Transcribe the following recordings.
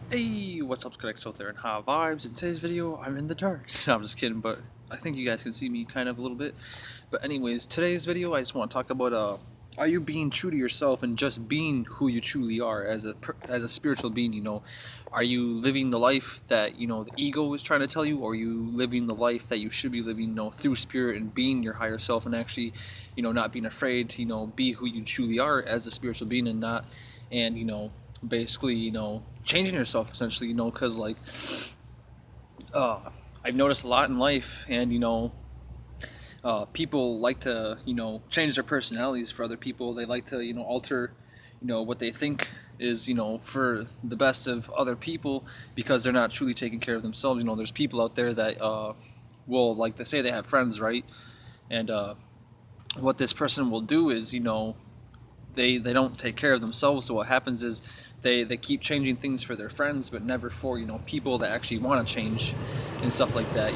Hey, what's up, Connects out there and Hot Vibes? In today's video, I'm in the dark. No, I'm just kidding, but I think you guys can see me kind of a little bit. But anyways, today's video, I just want to talk about are you being true to yourself and just being who you truly are as a spiritual being? Are you living the life that the ego is trying to tell you, or are you living the life that you should be living, through spirit and being your higher self and actually, not being afraid to, be who you truly are as a spiritual being and not, and basically, changing yourself essentially, because like uh, I've noticed a lot in life, and people like to change their personalities for other people. They like to alter what they think is for the best of other people because they're not truly taking care of themselves. There's people out there that will, like, they say they have friends, right? And what this person will do is they don't take care of themselves. So what happens is they keep changing things for their friends, but never for people that actually want to change and stuff like that.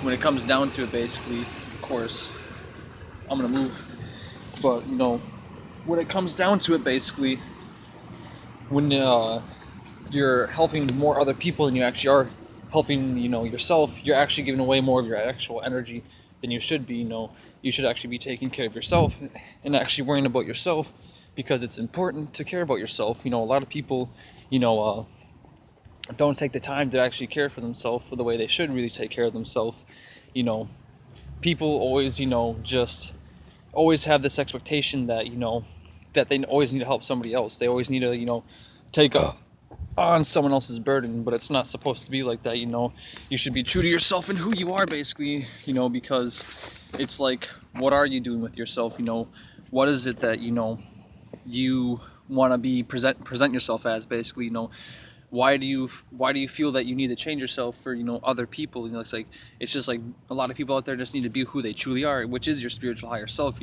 When it comes down to it, basically, of course, I'm gonna move, but when it comes down to it, basically, when you're helping more other people than you actually are helping yourself, you're actually giving away more of your actual energy than you should be. You should actually be taking care of yourself and actually worrying about yourself, because it's important to care about yourself. A lot of people you know uh, don't take the time to actually care for themselves for the way they should really take care of themselves. you know People always just always have this expectation that that they always need to help somebody else. They always need to take on someone else's burden, but it's not supposed to be like that. You should be true to yourself and who you are, basically, because it's like, what are you doing with yourself? What is it that you want to be present yourself as, basically. Why do you feel that you need to change yourself for other people? It's just like a lot of people out there just need to be who they truly are, which is your spiritual higher self.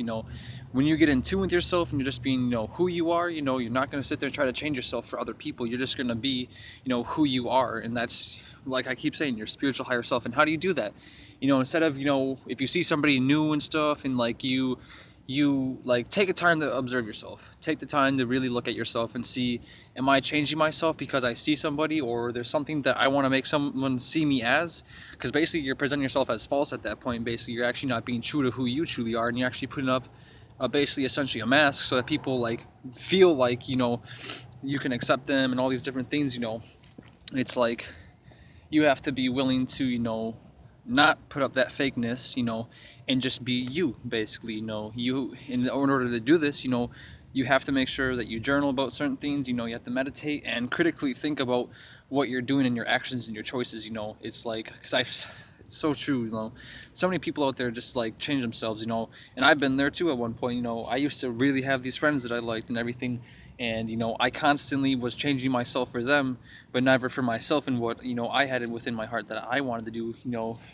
When you get in tune with yourself and you're just being who you are, you're not going to sit there and try to change yourself for other people. You're just going to be who you are, and that's, like I keep saying, your spiritual higher self. And how do you do that? Instead of if you see somebody new and stuff, and like you like, take a time to observe yourself, take the time to really look at yourself and see, am I changing myself because I see somebody, or there's something that I want to make someone see me as? Because basically you're presenting yourself as false at that point. Basically you're actually not being true to who you truly are, and you're actually putting up basically essentially a mask so that people like feel like you can accept them and all these different things. It's like you have to be willing to not put up that fakeness, and just be you, basically. You, in order to do this, you have to make sure that you journal about certain things. You have to meditate and critically think about what you're doing and your actions and your choices. It's like, because it's so true. So many people out there just like change themselves. And I've been there too at one point. I used to really have these friends that I liked and everything, and I constantly was changing myself for them, but never for myself and what I had within my heart that I wanted to do.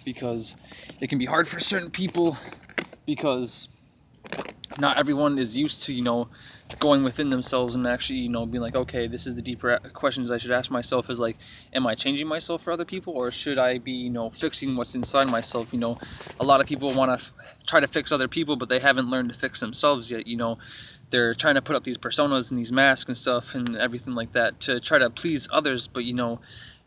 Because it can be hard for certain people, because not everyone is used to going within themselves and actually being like, okay, this is the deeper questions I should ask myself, is like, am I changing myself for other people, or should I be fixing what's inside myself? A lot of people want to try to fix other people, but they haven't learned to fix themselves yet. They're trying to put up these personas and these masks and stuff and everything like that to try to please others, but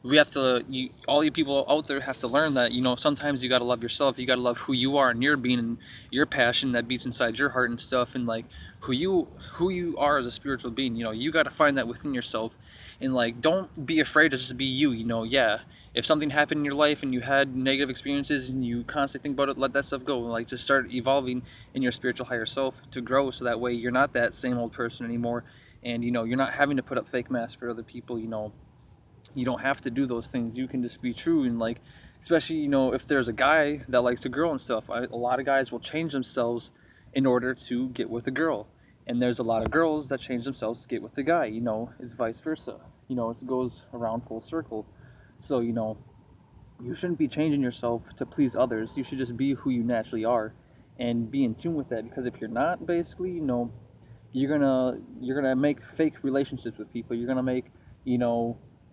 we have to, all you people out there have to learn that sometimes you got to love yourself. You got to love who you are and your being and your passion that beats inside your heart and stuff, and like who you are as a spiritual being. You got to find that within yourself, and like, don't be afraid to just be you. Yeah, if something happened in your life and you had negative experiences and you constantly think about it, let that stuff go. Like, just start evolving in your spiritual higher self to grow, so that way you're not that same old person anymore, and you're not having to put up fake masks for other people. You don't have to do those things. You can just be true. And like, especially if there's a guy that likes a girl and stuff, a lot of guys will change themselves in order to get with a girl, and there's a lot of girls that change themselves to get with the guy. It's vice versa. It goes around full circle. So you shouldn't be changing yourself to please others. You should just be who you naturally are and be in tune with that, because if you're not, basically, you're gonna make fake relationships with people. You're gonna make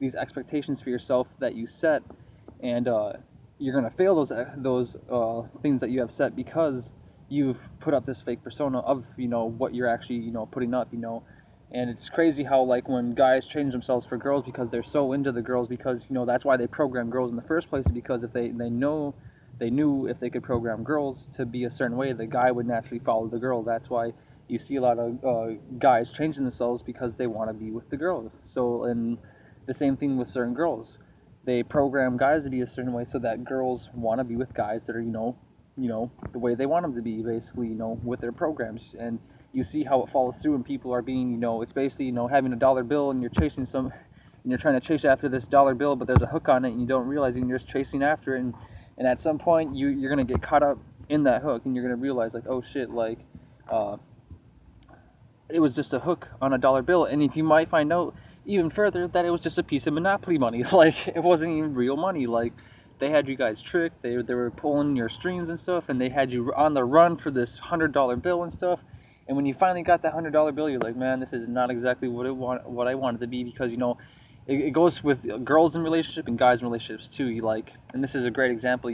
these expectations for yourself that you set, and you're gonna fail those things that you have set, because you've put up this fake persona of what you're actually putting up. And it's crazy how, like, when guys change themselves for girls because they're so into the girls, because that's why they program girls in the first place, because if they knew if they could program girls to be a certain way, the guy would naturally follow the girl. That's why you see a lot of guys changing themselves because they want to be with the girl. So, and the same thing with certain girls, they program guys to be a certain way so that girls want to be with guys that are the way they want them to be, basically, with their programs. And you see how it follows through, and people are being, it's basically, having a dollar bill, and you're chasing some, and you're trying to chase after this dollar bill, but there's a hook on it, and you don't realize it, and you're just chasing after it, and at some point you're gonna get caught up in that hook, and you're gonna realize, like, oh shit, like, it was just a hook on a dollar bill. And if you might find out even further that it was just a piece of monopoly money, like, it wasn't even real money. Like, they had you guys tricked, they were pulling your strings and stuff, and they had you on the run for this $100 bill and stuff. And when you finally got that $100 bill, you're like, man, this is not exactly what I wanted to be, because it goes with girls in relationship and guys in relationships too. And this is a great example,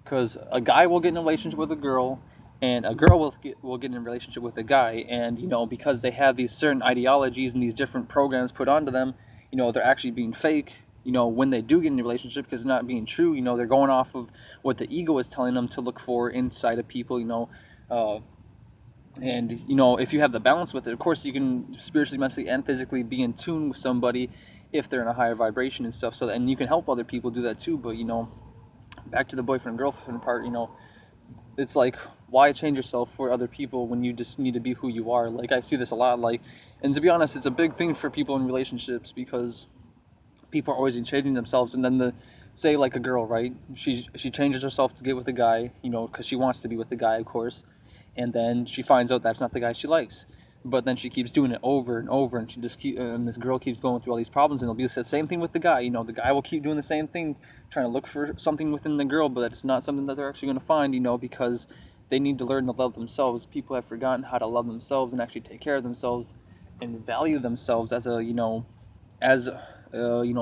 because a guy will get in a relationship with a girl, and a girl will get in a relationship with a guy, and because they have these certain ideologies and these different programs put onto them, they're actually being fake. When they do get in a relationship, because it's not being true. They're going off of what the ego is telling them to look for inside of people. And if you have the balance with it, of course you can spiritually, mentally, and physically be in tune with somebody if they're in a higher vibration and stuff. So, and you can help other people do that too. But back to the boyfriend girlfriend part, it's like, why change yourself for other people when you just need to be who you are? Like, I see this a lot. Like, and to be honest, it's a big thing for people in relationships, because people are always changing themselves. And then say, like, a girl, right? She changes herself to get with a guy, because she wants to be with the guy, of course. And then she finds out that's not the guy she likes. But then she keeps doing it over and over, and and this girl keeps going through all these problems, and it'll be the same thing with the guy. The guy will keep doing the same thing, trying to look for something within the girl, but it's not something that they're actually going to find, because they need to learn to love themselves. People have forgotten how to love themselves and actually take care of themselves and value themselves as a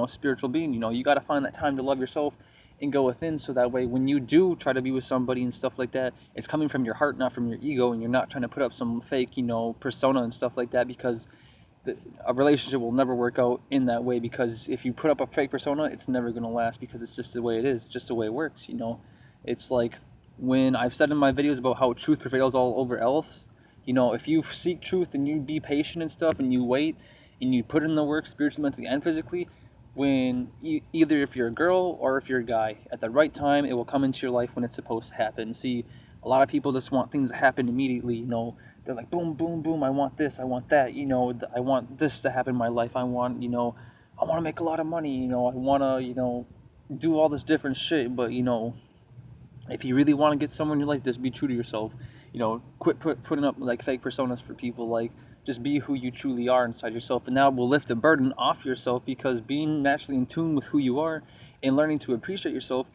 spiritual being. You got to find that time to love yourself and go within, so that way when you do try to be with somebody and stuff like that, it's coming from your heart, not from your ego, and you're not trying to put up some fake persona and stuff like that, because a relationship will never work out in that way. Because if you put up a fake persona, it's never going to last, because it's just the way it is, just the way it works. It's like when I've said in my videos about how truth prevails all over else. If you seek truth and you be patient and stuff, and you wait and you put in the work spiritually, mentally, and physically, when either if you're a girl or if you're a guy, at the right time it will come into your life when it's supposed to happen. See, a lot of people just want things to happen immediately. They're like, boom, boom, boom, I want this, I want that, I want this to happen in my life, I want to make a lot of money, I want to do all this different shit. But if you really want to get someone in your life, just be true to yourself. Quit putting up like fake personas for people. Like, just be who you truly are inside yourself, and now it will lift a burden off yourself, because being naturally in tune with who you are and learning to appreciate yourself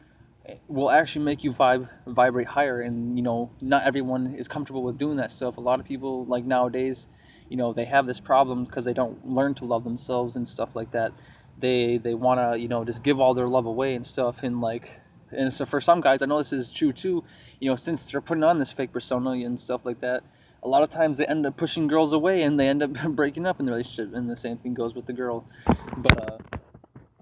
will actually make you vibrate higher. And not everyone is comfortable with doing that stuff. A lot of people, like, nowadays, they have this problem because they don't learn to love themselves and stuff like that. They want to just give all their love away and stuff, and so for some guys, I know this is true too, since they're putting on this fake persona and stuff like that, a lot of times they end up pushing girls away, and they end up breaking up in the relationship. And the same thing goes with the girl. But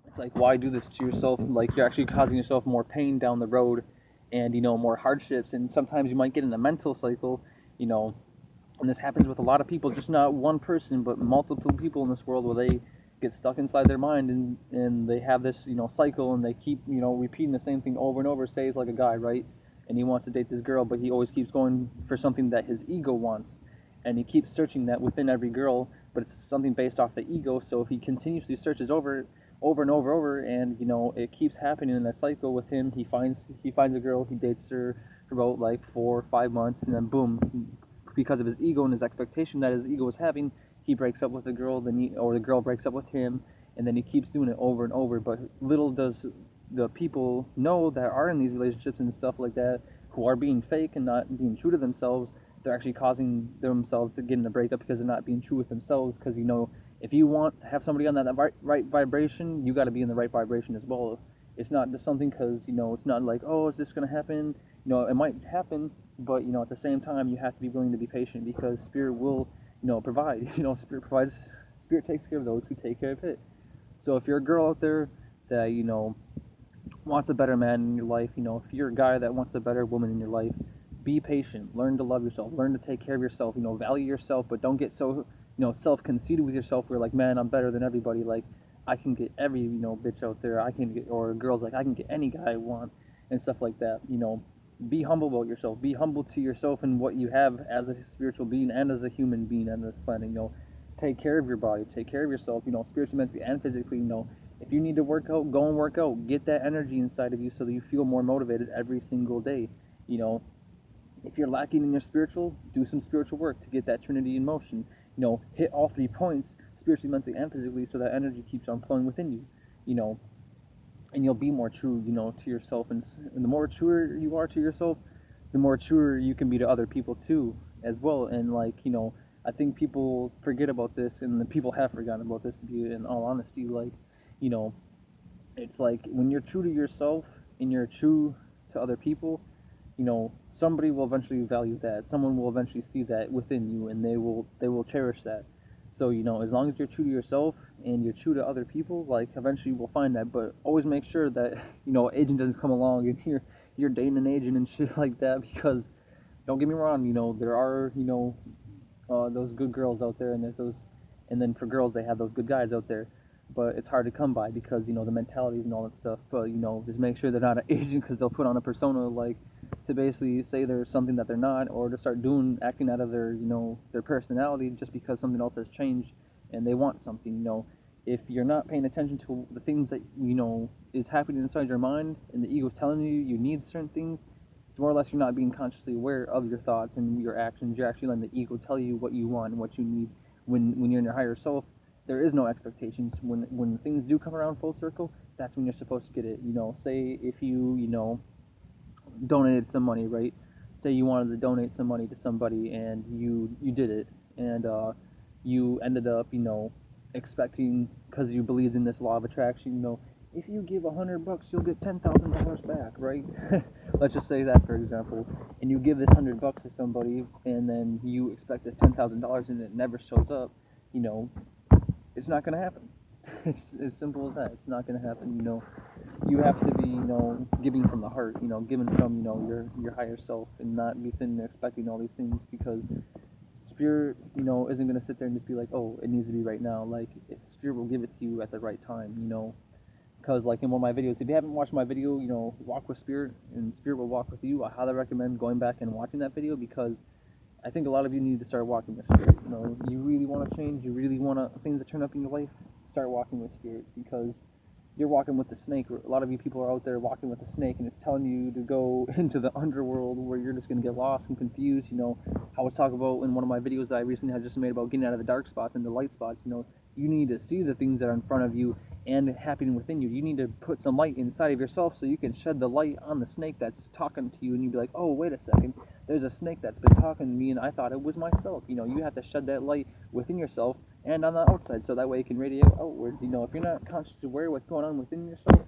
it's like, why do this to yourself? Like, you're actually causing yourself more pain down the road, and more hardships. And sometimes you might get in a mental cycle, and this happens with a lot of people, just not one person, but multiple people in this world, where they get stuck inside their mind, and they have this cycle, and they keep repeating the same thing over and over. Say it's like a guy, right? And he wants to date this girl, but he always keeps going for something that his ego wants, and he keeps searching that within every girl, but it's something based off the ego. So he continuously searches over and over, and it keeps happening in that cycle with him. He finds a girl, he dates her for about like 4 or 5 months, and then boom, because of his ego and his expectation that his ego is having, he breaks up with the girl, or the girl breaks up with him, and then he keeps doing it over and over. But little does the people know that are in these relationships and stuff like that, who are being fake and not being true to themselves, they're actually causing themselves to get in a breakup, because they're not being true with themselves. Because if you want to have somebody on that right vibration, you got to be in the right vibration as well. It's not just something because it's not like, oh, is this gonna happen? It might happen, but at the same time, you have to be willing to be patient, because spirit will provide. Spirit provides. Spirit takes care of those who take care of it. So if you're a girl out there that wants a better man in your life, if you're a guy that wants a better woman in your life, be patient. Learn to love yourself. Learn to take care of yourself. Value yourself, but don't get so self-conceited with yourself. Where like, man, I'm better than everybody. Like, I can get every bitch out there. I can get, or girls like, I can get any guy I want and stuff like that. Be humble about yourself. Be humble to yourself and what you have as a spiritual being and as a human being on this planet. Take care of your body. Take care of yourself. Spiritually, mentally, and physically. If you need to work out, go and work out. Get that energy inside of you so that you feel more motivated every single day. You know, if you're lacking in your spiritual, do some spiritual work to get that Trinity in motion. Hit all 3 points, spiritually, mentally, and physically, so that energy keeps on flowing within you. And you'll be more true, to yourself. And the more truer you are to yourself, the more truer you can be to other people too, as well. And I think people forget about this, and the people have forgotten about this. To be in all honesty, you know, it's like when you're true to yourself and you're true to other people, somebody will eventually value that. Someone will eventually see that within you, and they will cherish that. So as long as you're true to yourself and you're true to other people, like eventually you will find that. But always make sure that agent doesn't come along and you're dating an agent and shit like that. Because don't get me wrong, there are those good girls out there, and there's those, and then for girls they have those good guys out there. But it's hard to come by because the mentalities and all that stuff. But just make sure they're not an agent, because they'll put on a persona like to basically say they're something that they're not, or to start acting out of their personality just because something else has changed and they want something. If you're not paying attention to the things that is happening inside your mind, and the ego's telling you need certain things, it's more or less you're not being consciously aware of your thoughts and your actions. You're actually letting the ego tell you what you want and what you need. When you're in your higher self, there is no expectations. When things do come around full circle, that's when you're supposed to get it. Say if you donated some money, right? Say you wanted to donate some money to somebody, and you did it, and you ended up expecting, because you believed in this law of attraction, if you give $100, you'll get $10,000 back, right? Let's just say that, for example, and you give this $100 to somebody, and then you expect this $10,000, and it never shows up. It's not gonna happen. It's as simple as that. It's not gonna happen. You have to be, giving from the heart. Giving from, your higher self, and not be sitting there expecting all these things, because spirit, isn't gonna sit there and just be like, oh, it needs to be right now. Like, spirit will give it to you at the right time. Because like in one of my videos, if you haven't watched my video, walk with spirit, and spirit will walk with you. I highly recommend going back and watching that video, because I think a lot of you need to start walking with spirit. You really want to change. You really want things to turn up in your life. Start walking with spirit, because you're walking with the snake. A lot of you people are out there walking with the snake, and it's telling you to go into the underworld, where you're just gonna get lost and confused. I was talking about in one of my videos that I recently had just made about getting out of the dark spots and the light spots. You need to see the things that are in front of you and happening within you. You need to put some light inside of yourself, so you can shed the light on the snake that's talking to you, and you'd be like, oh, wait a second, there's a snake that's been talking to me, and I thought it was myself. You have to shed that light within yourself and on the outside, so that way it can radiate outwards. If you're not consciously aware of what's going on within yourself,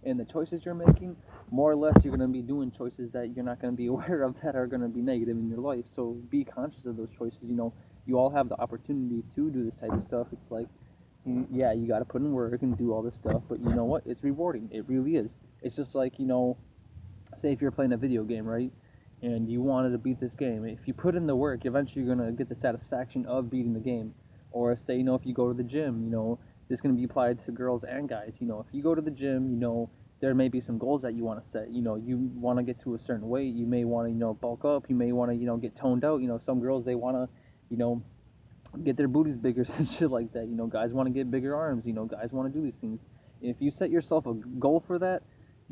and the choices you're making, more or less you're going to be doing choices that you're not going to be aware of, that are going to be negative in your life. So be conscious of those choices. You all have the opportunity to do this type of stuff. It's like, yeah, you got to put in work and do all this stuff, but you know what? It's rewarding. It really is. It's just like, say if you're playing a video game, right? And you wanted to beat this game. If you put in the work, eventually you're going to get the satisfaction of beating the game. Or say, if you go to the gym, this is going to be applied to girls and guys. If you go to the gym, there may be some goals that you want to set. You want to get to a certain weight. You may want to, bulk up. You may want to, get toned out. Some girls, they want to, get their booties bigger and shit like that. Guys want to get bigger arms. Guys want to do these things. If you set yourself a goal for that,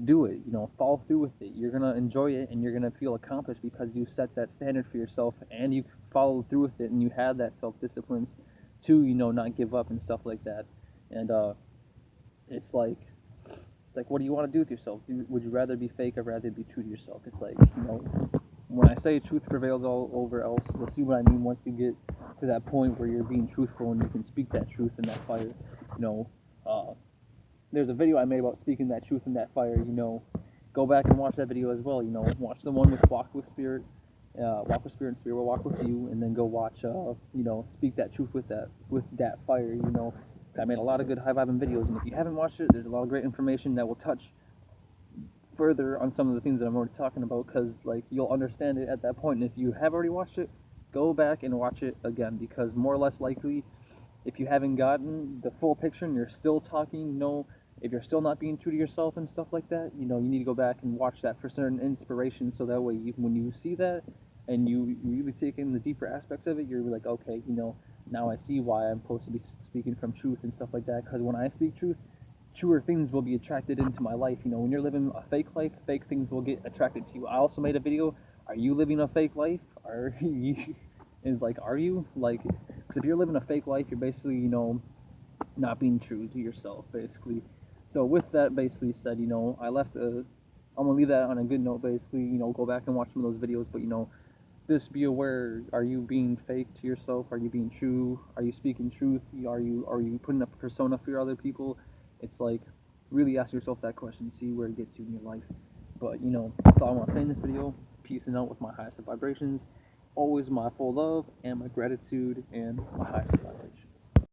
do it. Follow through with it. You're gonna enjoy it, and you're gonna feel accomplished, because you set that standard for yourself, and you follow through with it, and you have that self-discipline to not give up and stuff like that. And it's like what do you want to do with yourself? Would you rather be fake, or rather be true to yourself? It's like, when I say truth prevails all over else, you'll see what I mean once you get to that point where you're being truthful and you can speak that truth in that fire. There's a video I made about speaking that truth in that fire. Go back and watch that video as well. Watch the one with Walk with Spirit. walk with spirit and spirit will walk with you, and then go watch, speak that truth with that fire. I made a lot of good high vibing videos, and if you haven't watched it, there's a lot of great information that will touch further on some of the things that I'm already talking about, because like you'll understand it at that point. And if you have already watched it, go back and watch it again, because more or less likely, if you haven't gotten the full picture and you're still talking, if you're still not being true to yourself and stuff like that, you need to go back and watch that for certain inspiration, so that way when you see that and you really take in the deeper aspects of it, you're like, okay, now I see why I'm supposed to be speaking from truth and stuff like that. Because when I speak truth, truer things will be attracted into my life. When you're living a fake life, fake things will get attracted to you. I also made a video. Are you living a fake life? Are you? Are you like? Because if you're living a fake life, you're basically, not being true to yourself, basically. So with that basically said, I left a. I'm gonna leave that on a good note. Basically, go back and watch some of those videos. But just be aware. Are you being fake to yourself? Are you being true? Are you speaking truth? Are you putting up a persona for other people? It's like, really ask yourself that question. See where it gets you in your life. But that's all I want to say in this video. Peace and out with my highest of vibrations. Always my full love and my gratitude and my highest of vibration.